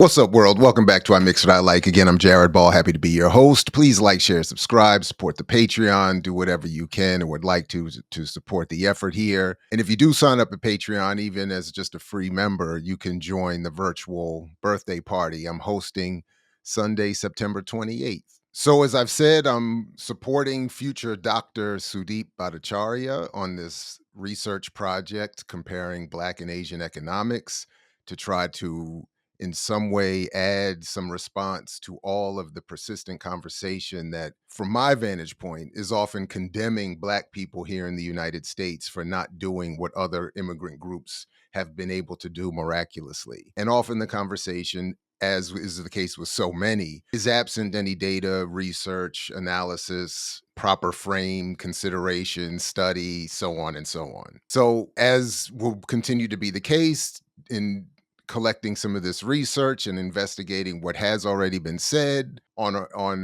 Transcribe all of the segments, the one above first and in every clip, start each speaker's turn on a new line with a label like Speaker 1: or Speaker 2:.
Speaker 1: What's up, world? Welcome back to I Mix What I Like. Again, I'm Jared Ball, happy to be your host. Please like, share, subscribe, support the Patreon, do whatever you can or would like to support the effort here. And if you do sign up at Patreon, even as just a free member, you can join the virtual birthday party I'm hosting Sunday, September 28th. So, as I've said, I'm supporting future Dr. Sudeep Bhattacharya on this research project comparing Black and Asian economics to try to in some way add some response to all of the persistent conversation that, from my vantage point, is often condemning Black people here in the United States for not doing what other immigrant groups have been able to do miraculously. And often the conversation, as is the case with so many, is absent any data, research, analysis, proper frame, consideration, study, so on and so on. So, as will continue to be the case in collecting some of this research and investigating what has already been said on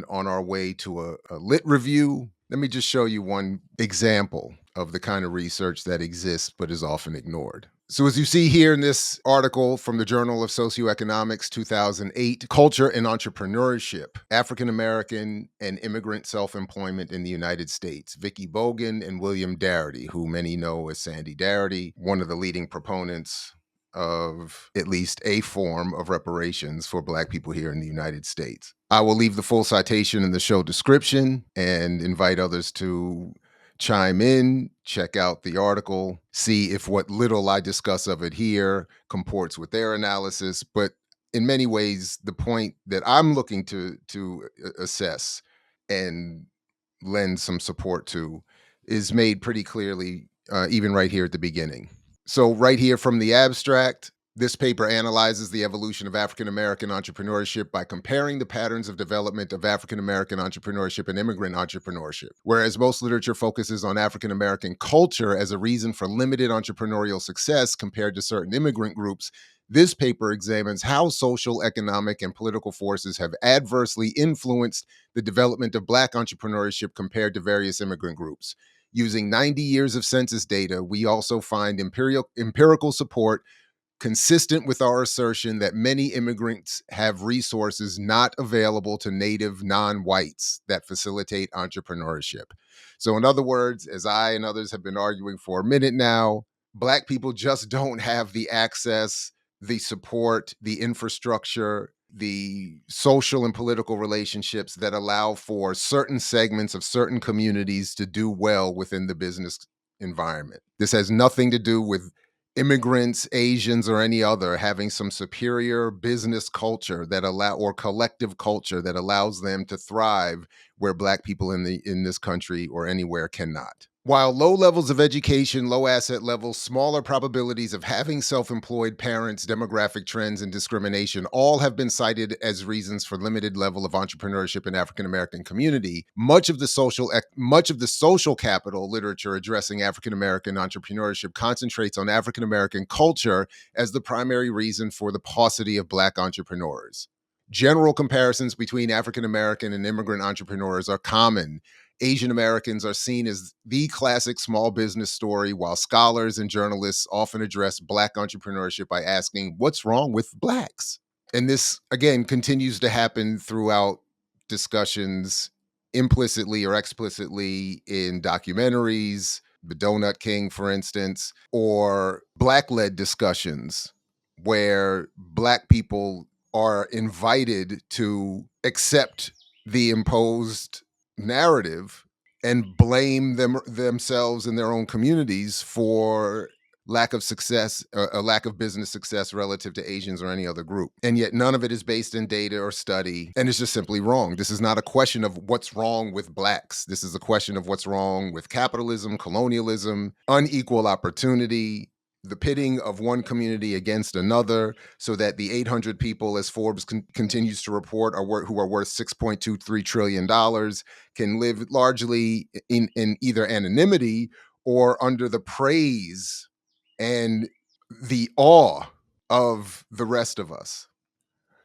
Speaker 1: our way to a lit review. Let me just show you one example of the kind of research that exists but is often ignored. So, as you see here in this article from the Journal of Socio-Economics 2008, Culture and Entrepreneurship, African American and Immigrant Self-Employment in the United States, Vicky Bogan and William Darity, who many know as Sandy Darity, one of the leading proponents of at least a form of reparations for Black people here in the United States. I will leave the full citation in the show description and invite others to chime in, check out the article, see if what little I discuss of it here comports with their analysis. But in many ways, the point that I'm looking to assess and lend some support to is made pretty clearly, even right here at the beginning. So, right here from the abstract, this paper analyzes the evolution of African American entrepreneurship by comparing the patterns of development of African American entrepreneurship and immigrant entrepreneurship. Whereas most literature focuses on African American culture as a reason for limited entrepreneurial success compared to certain immigrant groups, this paper examines how social, economic, and political forces have adversely influenced the development of Black entrepreneurship compared to various immigrant groups. Using 90 years of census data, we also find empirical support consistent with our assertion that many immigrants have resources not available to native non-whites that facilitate entrepreneurship. So, in other words, as I and others have been arguing for a minute now, Black people just don't have the access, the support, the infrastructure, the social and political relationships that allow for certain segments of certain communities to do well within the business environment. This has nothing to do with immigrants, Asians, or any other having some superior business culture that or collective culture that allows them to thrive where Black people in this country or anywhere cannot. While low levels of education, low asset levels, smaller probabilities of having self-employed parents, demographic trends, and discrimination all have been cited as reasons for limited level of entrepreneurship in African American community, much of the social capital literature addressing African American entrepreneurship concentrates on African American culture as the primary reason for the paucity of Black entrepreneurs. General comparisons between African American and immigrant entrepreneurs are common. Asian Americans are seen as the classic small business story, while scholars and journalists often address Black entrepreneurship by asking, what's wrong with Blacks? And this, again, continues to happen throughout discussions implicitly or explicitly in documentaries, The Donut King, for instance, or Black-led discussions where Black people are invited to accept the imposed narrative and blame themselves and their own communities for lack of success, a lack of business success relative to Asians or any other group. And yet none of it is based in data or study, and it's just simply wrong. This is not a question of what's wrong with Blacks. This is a question of what's wrong with capitalism, colonialism, unequal opportunity, the pitting of one community against another, so that the 800 people, as Forbes continues to report, who are worth $6.23 trillion, can live largely in either anonymity or under the praise and the awe of the rest of us.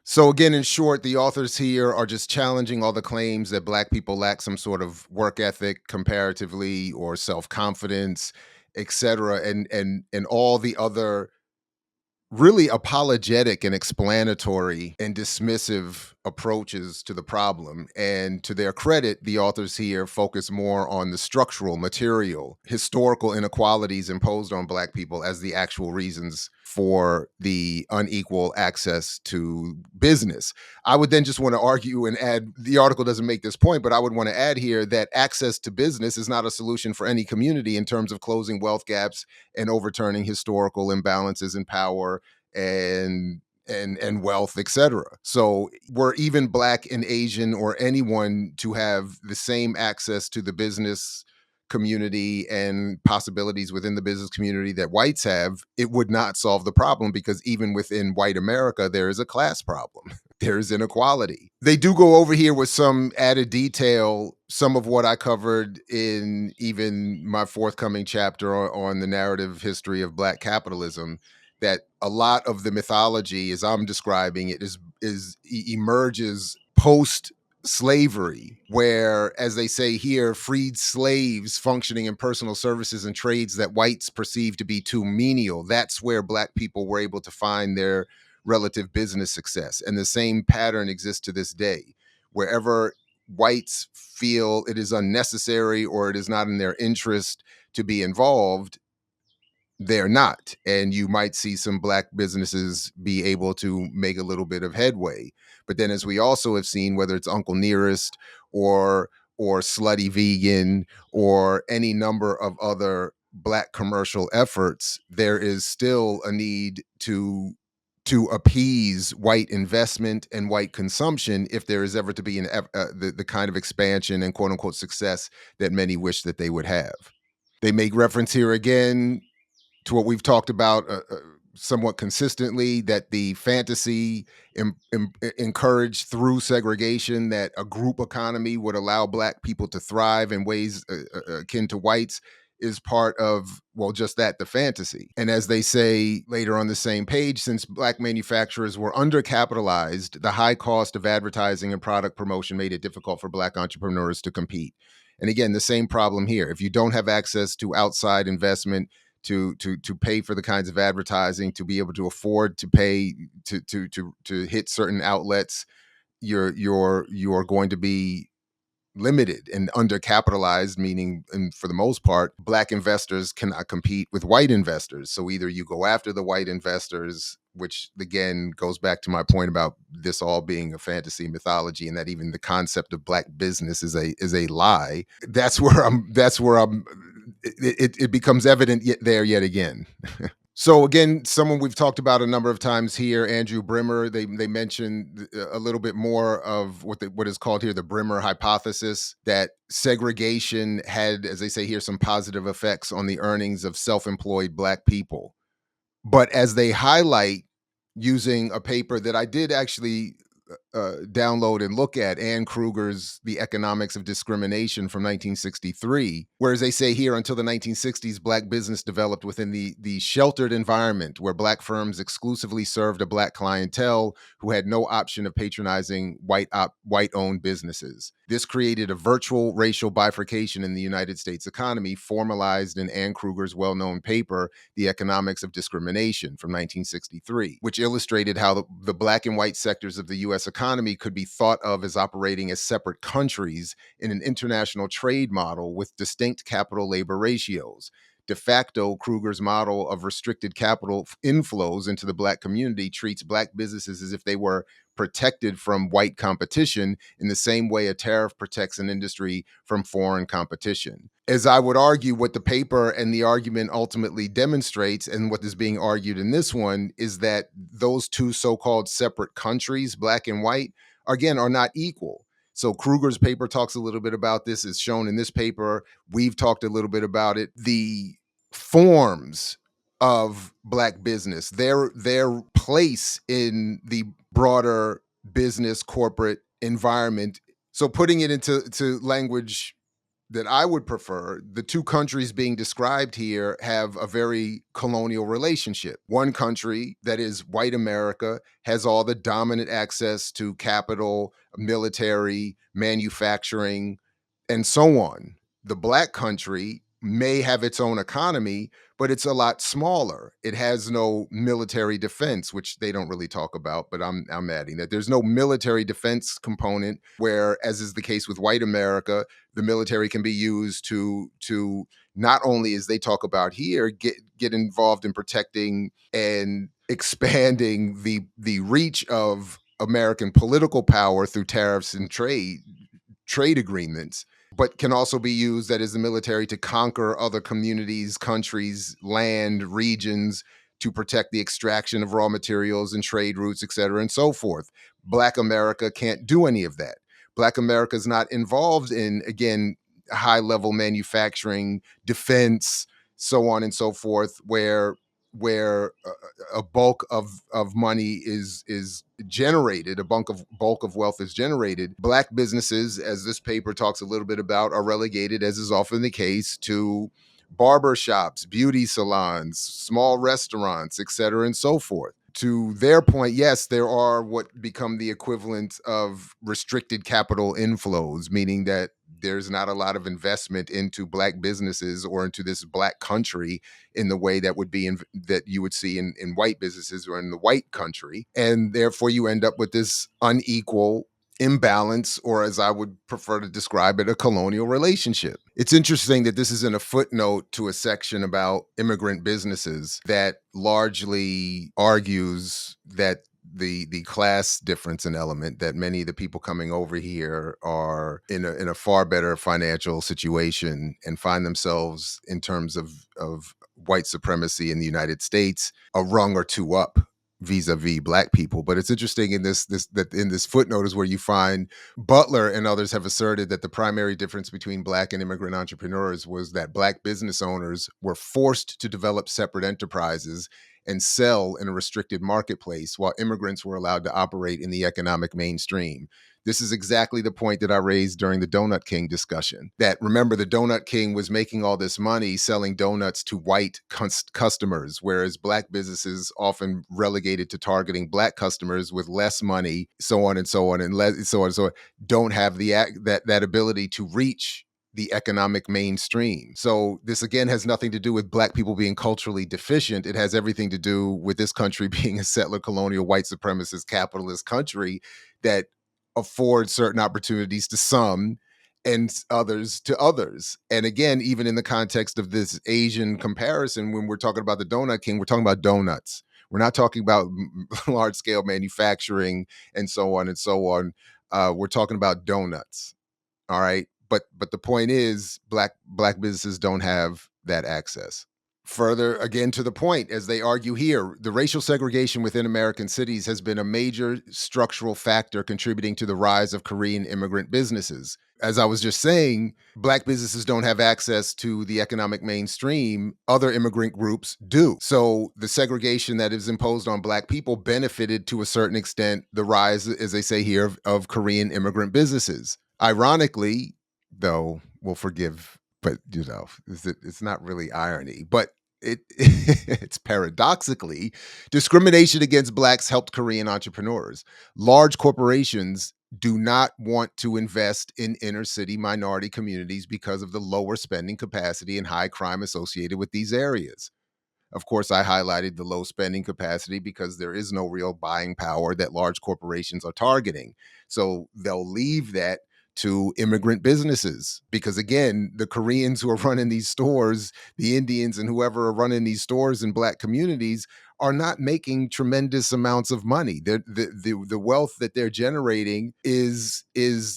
Speaker 1: So again, in short, the authors here are just challenging all the claims that Black people lack some sort of work ethic comparatively or self-confidence, et cetera, and all the other really apologetic and explanatory and dismissive approaches to the problem. And to their credit, the authors here focus more on the structural, material, historical inequalities imposed on Black people as the actual reasons for the unequal access to business. I would then just want to argue and add, the article doesn't make this point, but I would want to add here that access to business is not a solution for any community in terms of closing wealth gaps and overturning historical imbalances in power and wealth, etc. So were even Black and Asian or anyone to have the same access to the business community and possibilities within the business community that whites have, it would not solve the problem, because even within white America, there is a class problem. There is inequality. They do go over here with some added detail, some of what I covered in even my forthcoming chapter on the narrative history of Black capitalism, that a lot of the mythology, as I'm describing it, emerges post slavery, where, as they say here, freed slaves functioning in personal services and trades that whites perceived to be too menial. That's where Black people were able to find their relative business success. And the same pattern exists to this day. Wherever whites feel it is unnecessary or it is not in their interest to be involved, they're not. And you might see some Black businesses be able to make a little bit of headway. But then, as we also have seen, whether it's Uncle Nearest or Slutty Vegan or any number of other Black commercial efforts, there is still a need to appease white investment and white consumption if there is ever to be the kind of expansion and quote unquote success that many wish that they would have. They make reference here again to what we've talked about somewhat consistently, that the fantasy encouraged through segregation that a group economy would allow Black people to thrive in ways akin to whites is part of, well, just that, the fantasy. And as they say later on the same page, since Black manufacturers were undercapitalized, the high cost of advertising and product promotion made it difficult for Black entrepreneurs to compete. And again, the same problem here. If you don't have access to outside investment to pay for the kinds of advertising, to be able to afford to pay to hit certain outlets, you're going to be limited and undercapitalized, meaning, and for the most part, Black investors cannot compete with white investors. So either you go after the white investors, which again goes back to my point about this all being a fantasy mythology, and that even the concept of Black business is a lie. That's where I'm it becomes evident yet again. So again, someone we've talked about a number of times here, Andrew Brimmer. They mentioned a little bit more of what is called here the Brimmer hypothesis, that segregation had, as they say here, some positive effects on the earnings of self-employed Black people. But as they highlight, using a paper that I did actually download and look at, Ann Kruger's The Economics of Discrimination from 1963, whereas they say here, until the 1960s, Black business developed within the sheltered environment where Black firms exclusively served a Black clientele who had no option of patronizing white-owned businesses. This created a virtual racial bifurcation in the United States economy, formalized in Ann Kruger's well-known paper, The Economics of Discrimination from 1963, which illustrated how the Black and white sectors of the U.S. economy could be thought of as operating as separate countries in an international trade model with distinct capital-labor ratios. De facto, Kruger's model of restricted capital inflows into the Black community treats Black businesses as if they were protected from white competition in the same way a tariff protects an industry from foreign competition. As I would argue, what the paper and the argument ultimately demonstrates, and what is being argued in this one, is that those two so-called separate countries, Black and white, again, are not equal. So Kruger's paper talks a little bit about this. It's shown in this paper. We've talked a little bit about it. The forms of Black business, their place in the broader business corporate environment. So putting it into language that I would prefer, the two countries being described here have a very colonial relationship. One country, that is white America, has all the dominant access to capital, military, manufacturing, and so on. The Black country may have its own economy, but it's a lot smaller. It has no military defense, which they don't really talk about, but I'm adding that there's no military defense component where, as is the case with white America, the military can be used to not only, as they talk about here, get involved in protecting and expanding the reach of American political power through tariffs and trade agreements, but can also be used, that is the military, to conquer other communities, countries, land, regions, to protect the extraction of raw materials and trade routes, et cetera, and so forth. Black America can't do any of that. Black America is not involved in, again, high level manufacturing, defense, so on and so forth, where a bulk of money is generated, a bulk of wealth is generated. Black businesses, as this paper talks a little bit about, are relegated, as is often the case, to barber shops, beauty salons, small restaurants, et cetera, and so forth. To their point, yes, there are what become the equivalent of restricted capital inflows, meaning that there's not a lot of investment into black businesses or into this black country in the way that would be that you would see in white businesses or in the white country. And therefore you end up with this unequal imbalance, or as I would prefer to describe it, a colonial relationship. It's interesting that this is in a footnote to a section about immigrant businesses that largely argues that the class difference and element, that many of the people coming over here are in a far better financial situation and find themselves, in terms of white supremacy in the United States, a rung or two up vis-a-vis black people. But it's interesting in this footnote is where you find Butler and others have asserted that the primary difference between black and immigrant entrepreneurs was that black business owners were forced to develop separate enterprises and sell in a restricted marketplace, while immigrants were allowed to operate in the economic mainstream. This is exactly the point that I raised during the Donut King discussion. That, remember, the Donut King was making all this money selling donuts to white customers, whereas black businesses often relegated to targeting black customers with less money, so on and so on, and so on and so on, don't have that ability to reach the economic mainstream. So this again has nothing to do with black people being culturally deficient. It has everything to do with this country being a settler, colonial, white supremacist, capitalist country that affords certain opportunities to some and others to others. And again, even in the context of this Asian comparison, when we're talking about the Donut King, we're talking about donuts. We're not talking about large scale manufacturing and so on and so on. We're talking about donuts. All right. But the point is, black businesses don't have that access. Further, again, to the point, as they argue here, the racial segregation within American cities has been a major structural factor contributing to the rise of Korean immigrant businesses. As I was just saying, black businesses don't have access to the economic mainstream. Other immigrant groups do. So the segregation that is imposed on black people benefited, to a certain extent, the rise, as they say here, of Korean immigrant businesses. Ironically, though, we'll forgive, but it's not really irony, but it's paradoxically, discrimination against blacks helped Korean entrepreneurs. Large corporations do not want to invest in inner city minority communities because of the lower spending capacity and high crime associated with these areas. Of course, I highlighted the low spending capacity because there is no real buying power that large corporations are targeting. So they'll leave that to immigrant businesses because, again, the Koreans who are running these stores, the Indians and whoever are running these stores in black communities are not making tremendous amounts of money. The wealth that they're generating is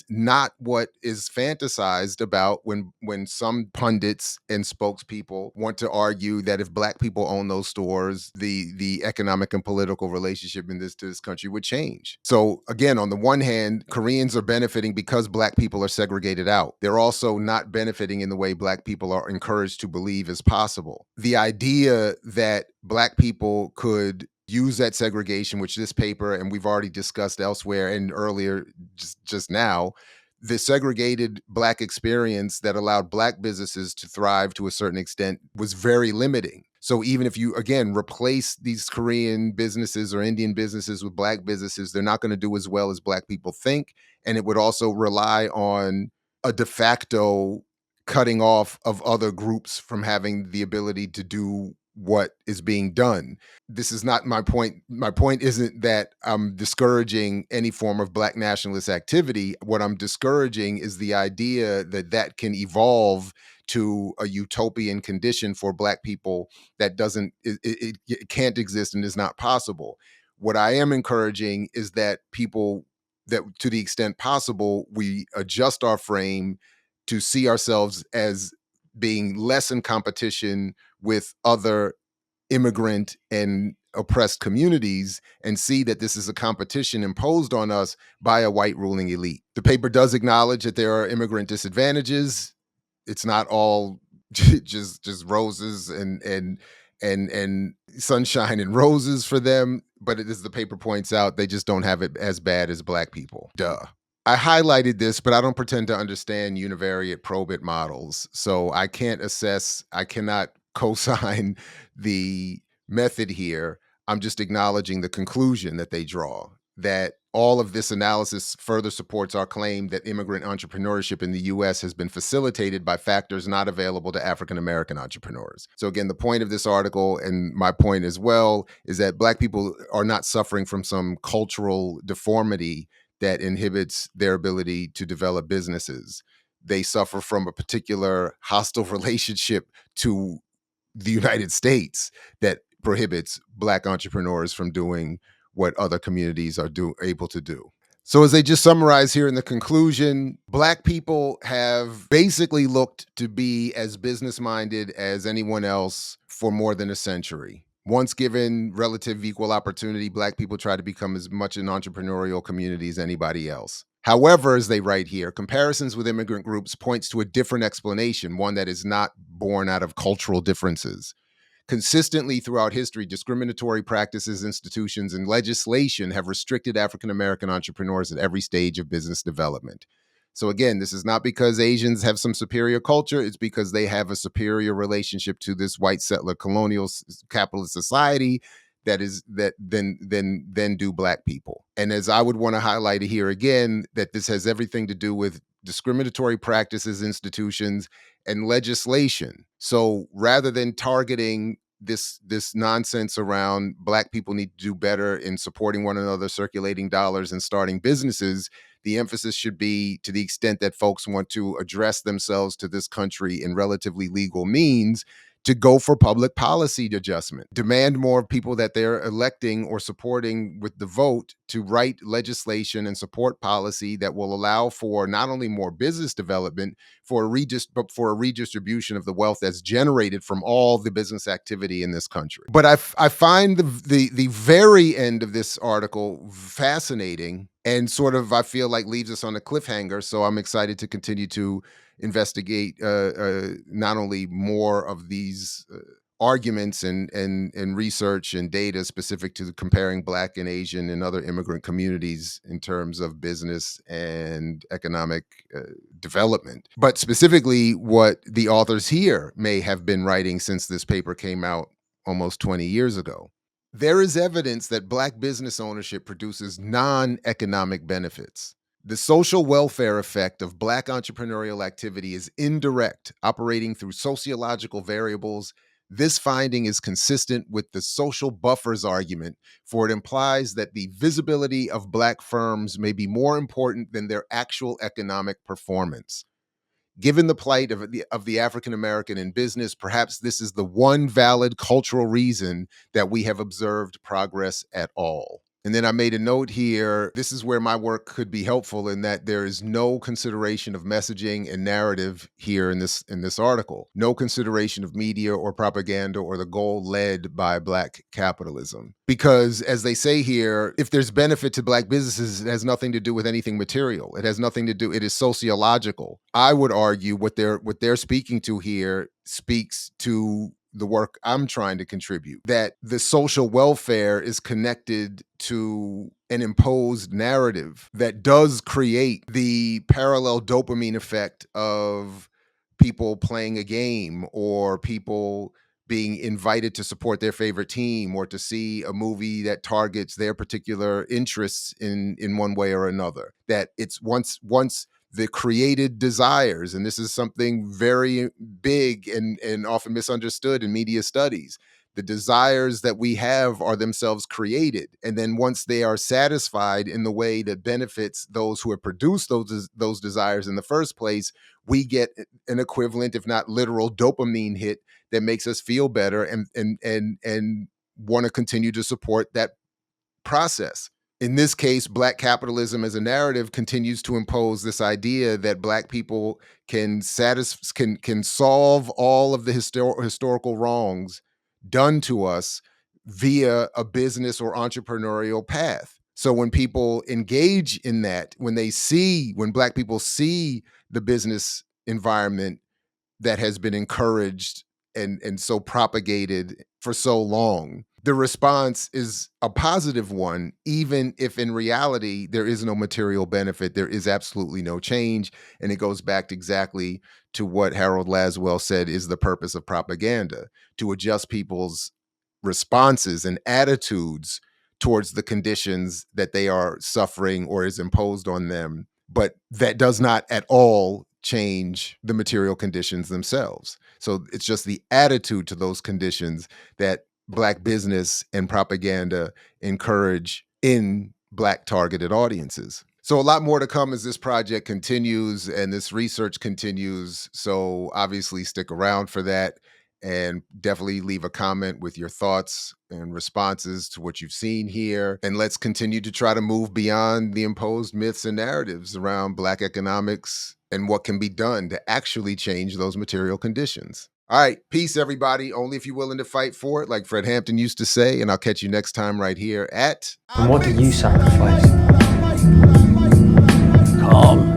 Speaker 1: not what is fantasized about when some pundits and spokespeople want to argue that if black people own those stores, the economic and political relationship in this country would change. So again, on the one hand, Koreans are benefiting because black people are segregated out. They're also not benefiting in the way black people are encouraged to believe is possible. The idea that black people could use that segregation, which this paper, and we've already discussed elsewhere and earlier just now, the segregated black experience that allowed black businesses to thrive to a certain extent was very limiting. So even if you, again, replace these Korean businesses or Indian businesses with black businesses, they're not going to do as well as black people think. And it would also rely on a de facto cutting off of other groups from having the ability to do what is being done. This is not my point. My point isn't that I'm discouraging any form of Black nationalist activity. What I'm discouraging is the idea that that can evolve to a utopian condition for Black people that doesn't, it can't exist and is not possible. What I am encouraging is that people, that to the extent possible, we adjust our frame to see ourselves as being less in competition with other immigrant and oppressed communities, and see that this is a competition imposed on us by a white ruling elite. The paper does acknowledge that there are immigrant disadvantages. It's not all just roses and sunshine and roses for them, but as the paper points out, they just don't have it as bad as Black people. Duh. I highlighted this, but I don't pretend to understand univariate probit models. So I cannot co-sign the method here. I'm just acknowledging the conclusion that they draw, that all of this analysis further supports our claim that immigrant entrepreneurship in the US has been facilitated by factors not available to African American entrepreneurs. So again, the point of this article, and my point as well, is that Black people are not suffering from some cultural deformity that inhibits their ability to develop businesses. They suffer from a particular hostile relationship to the United States that prohibits Black entrepreneurs from doing what other communities are able to do. So, as they just summarize here in the conclusion, Black people have basically looked to be as business minded as anyone else for more than a century. Once given relative equal opportunity, Black people try to become as much an entrepreneurial community as anybody else. However, as they write here, comparisons with immigrant groups points to a different explanation, one that is not born out of cultural differences. Consistently throughout history, discriminatory practices, institutions, and legislation have restricted African American entrepreneurs at every stage of business development. So again, this is not because Asians have some superior culture, it's because they have a superior relationship to this white settler colonial capitalist society that is that than do Black people. And as I would want to highlight here again, that this has everything to do with discriminatory practices, institutions, and legislation. So rather than targeting this nonsense around Black people need to do better in supporting one another, circulating dollars, and starting businesses, the emphasis should be, to the extent that folks want to address themselves to this country in relatively legal means, to go for public policy adjustment. Demand more people that they're electing or supporting with the vote to write legislation and support policy that will allow for not only more business development, but for a redistribution of the wealth that's generated from all the business activity in this country. But I find the very end of this article fascinating, and sort of, I feel like, leaves us on a cliffhanger. So I'm excited to continue to investigate not only more of these arguments and research and data specific to comparing Black and Asian and other immigrant communities in terms of business and economic development, but specifically what the authors here may have been writing since this paper came out almost 20 years ago. There is evidence that Black business ownership produces non-economic benefits. The social welfare effect of Black entrepreneurial activity is indirect, operating through sociological variables. This finding is consistent with the social buffers argument, for it implies that the visibility of Black firms may be more important than their actual economic performance. Given the plight of the African American in business, perhaps this is the one valid cultural reason that we have observed progress at all. And then I made a note here. This is where my work could be helpful, in that there is no consideration of messaging and narrative here in this article. No consideration of media or propaganda or the goal led by Black capitalism. Because, as they say here, if there's benefit to Black businesses, it has nothing to do with anything material. It has nothing to do. It is sociological. I would argue what they're speaking to here speaks to the work I'm trying to contribute, that the social welfare is connected to an imposed narrative that does create the parallel dopamine effect of people playing a game, or people being invited to support their favorite team, or to see a movie that targets their particular interests in one way or another. That it's once the created desires, and this is something very big and often misunderstood in media studies. The desires that we have are themselves created, and then once they are satisfied in the way that benefits those who have produced those desires in the first place, we get an equivalent, if not literal, dopamine hit that makes us feel better and want to continue to support that process. In this case, Black capitalism as a narrative continues to impose this idea that Black people can solve all of the historical wrongs done to us via a business or entrepreneurial path. So when people engage in that, when Black people see the business environment that has been encouraged and so propagated for so long, the response is a positive one, even if in reality there is no material benefit, there is absolutely no change. And it goes back exactly to what Harold Laswell said is the purpose of propaganda: to adjust people's responses and attitudes towards the conditions that they are suffering or is imposed on them. But that does not at all change the material conditions themselves. So it's just the attitude to those conditions that Black business and propaganda encourage in Black targeted audiences. So a lot more to come as this project continues and this research continues. So obviously stick around for that, and definitely leave a comment with your thoughts and responses to what you've seen here. And let's continue to try to move beyond the imposed myths and narratives around Black economics and what can be done to actually change those material conditions. All right, peace, everybody. Only if you're willing to fight for it, like Fred Hampton used to say. And I'll catch you next time right here at...
Speaker 2: And what do you sacrifice?
Speaker 3: Calm,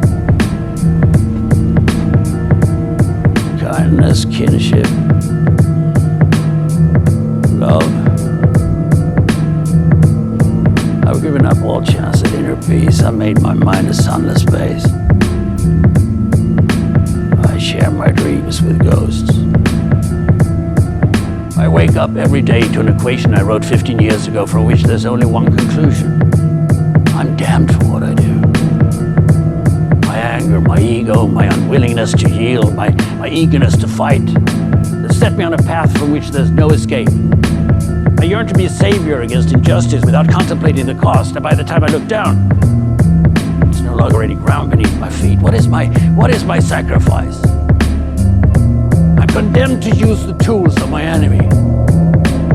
Speaker 3: kindness, kinship, love. I've given up all chance at inner peace. I made my mind a sunless space. I share my dreams with ghosts. I wake up every day to an equation I wrote 15 years ago for which there's only one conclusion. I'm damned for what I do. My anger, my ego, my unwillingness to yield, my eagerness to fight, that set me on a path from which there's no escape. I yearn to be a savior against injustice without contemplating the cost, and by the time I look down, there's no longer any ground beneath my feet. What is my sacrifice? I'm condemned to use the tools of my enemy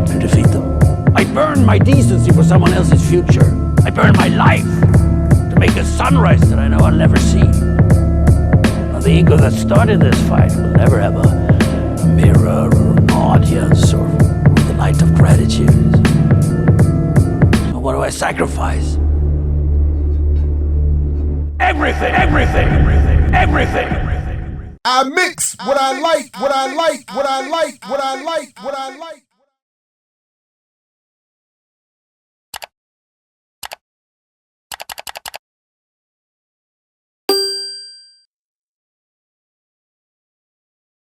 Speaker 3: to defeat them. I burn my decency for someone else's future. I burn my life to make a sunrise that I know I'll never see. Now, the ego that started this fight will never have a mirror or an audience or the light of gratitude. So what do I sacrifice? Everything, everything, everything, everything.
Speaker 1: I mix what I like, what I like, what I like, what I like, what I like.